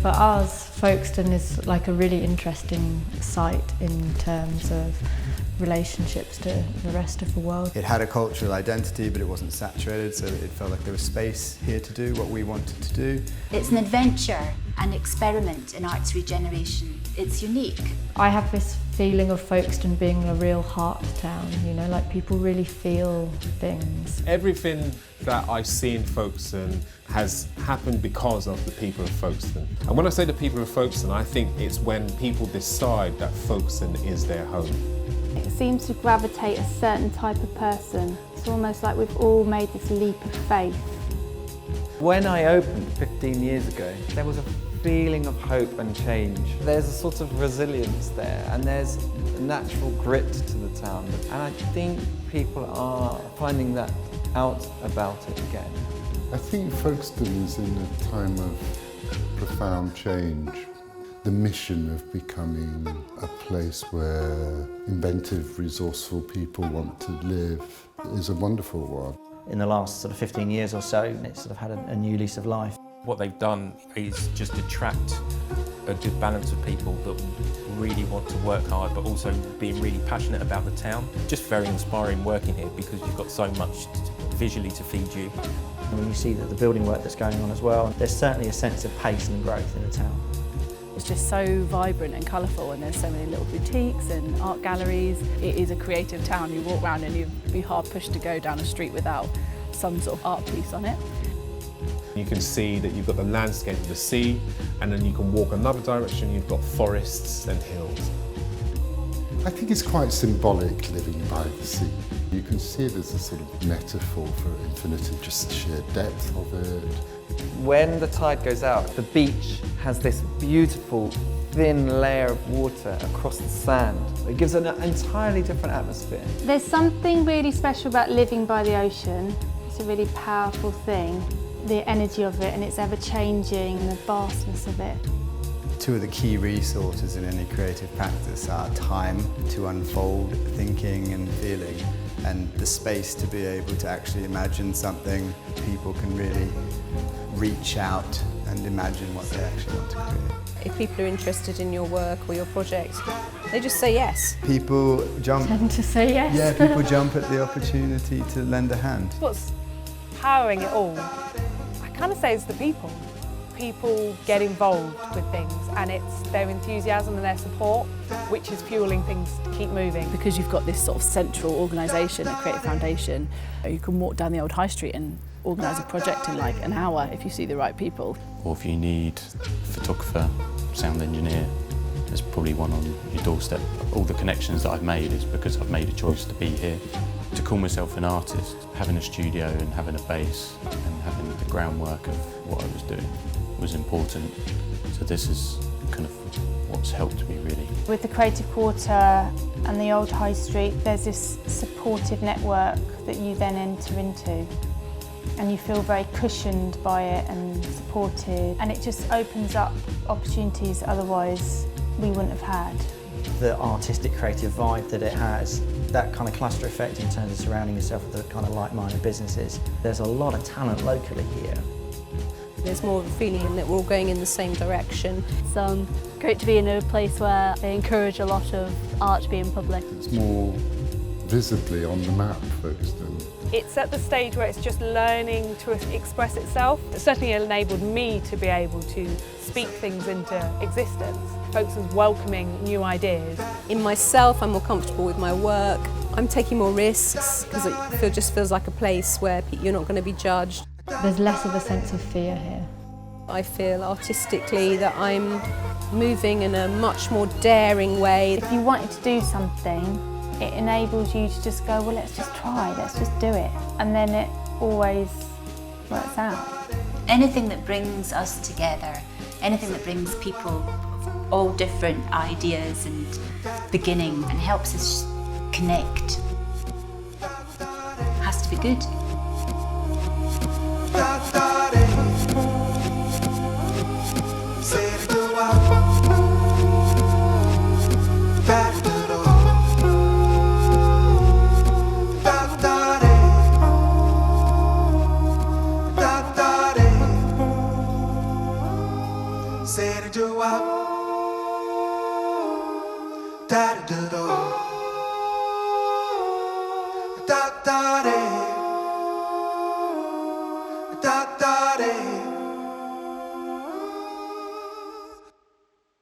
For us, Folkestone is like a really interesting site in terms of relationships to the rest of the world. It had a cultural identity, but it wasn't saturated, so it felt like there was space here to do what we wanted to do. It's an adventure, an experiment in arts regeneration. It's unique. I have this feeling of Folkestone being a real heart town, you know, like people really feel things. Everything that I see in Folkestone has happened because of the people of Folkestone. And when I say the people of Folkestone, I think it's when people decide that Folkestone is their home. It seems to gravitate a certain type of person. It's almost like we've all made this leap of faith. When I opened 15 years ago, there was a feeling of hope and change. There's a sort of resilience there, and there's a natural grit to the town. And I think people are finding that out about it again. I think Folkestone is in a time of profound change. The mission of becoming a place where inventive, resourceful people want to live is a wonderful one. In the last sort of 15 years or so, it's sort of had a new lease of life. What they've done is just attract a good balance of people that really want to work hard but also being really passionate about the town. Just very inspiring working here because you've got so much visually to feed you. And when you see that the building work that's going on as well, there's certainly a sense of pace and growth in the town. It's just so vibrant and colourful, and there's so many little boutiques and art galleries. It is a creative town. You walk around and you'd be hard pushed to go down a street without some sort of art piece on it. You can see that you've got the landscape of the sea, and then you can walk another direction, you've got forests and hills. I think it's quite symbolic living by the sea. You can see it as a sort of metaphor for infinity, just sheer depth of it. When the tide goes out, the beach has this beautiful thin layer of water across the sand. It gives an entirely different atmosphere. There's something really special about living by the ocean. It's a really powerful thing. The energy of it, and it's ever-changing, and the vastness of it. Two of the key resources in any creative practice are time to unfold thinking and feeling, and the space to be able to actually imagine something. People can really reach out and imagine what they actually want to create. If people are interested in your work or your project, they just say yes. People jump. Tend to say yes. Yeah, people jump at the opportunity to lend a hand. What's powering it all, I kind of say it's the people. People get involved with things, and it's their enthusiasm and their support which is fueling things to keep moving. Because you've got this sort of central organisation, a creative foundation, you can walk down the old high street and organise a project in like an hour if you see the right people. Or if you need a photographer, sound engineer, there's probably one on your doorstep. All the connections that I've made is because I've made a choice to be here. To call myself an artist, having a studio and having a base and having the groundwork of what I was doing was important. So this is kind of what's helped me really. With the Creative Quarter and the old high street, there's this supportive network that you then enter into. And you feel very cushioned by it and supported. And it just opens up opportunities otherwise we wouldn't have had. The artistic creative vibe that it has, that kind of cluster effect in terms of surrounding yourself with the kind of like-minded businesses. There's a lot of talent locally here. There's more of a feeling that we're all going in the same direction. It's great to be in a place where they encourage a lot of art to be in public. It's more visibly on the map, Folkestone. It's at the stage where it's just learning to express itself. It certainly enabled me to be able to speak things into existence. Folkestone's welcoming new ideas. In myself, I'm more comfortable with my work. I'm taking more risks because it just feels like a place where you're not going to be judged. There's less of a sense of fear here. I feel artistically that I'm moving in a much more daring way. If you wanted to do something, it enables you to just go, well, let's just try, let's just do it. And then it always works out. Anything that brings us together, anything that brings people of all different ideas and beginning and helps us connect, has to be good. Seri jawab Dari dulu Da da de Da da de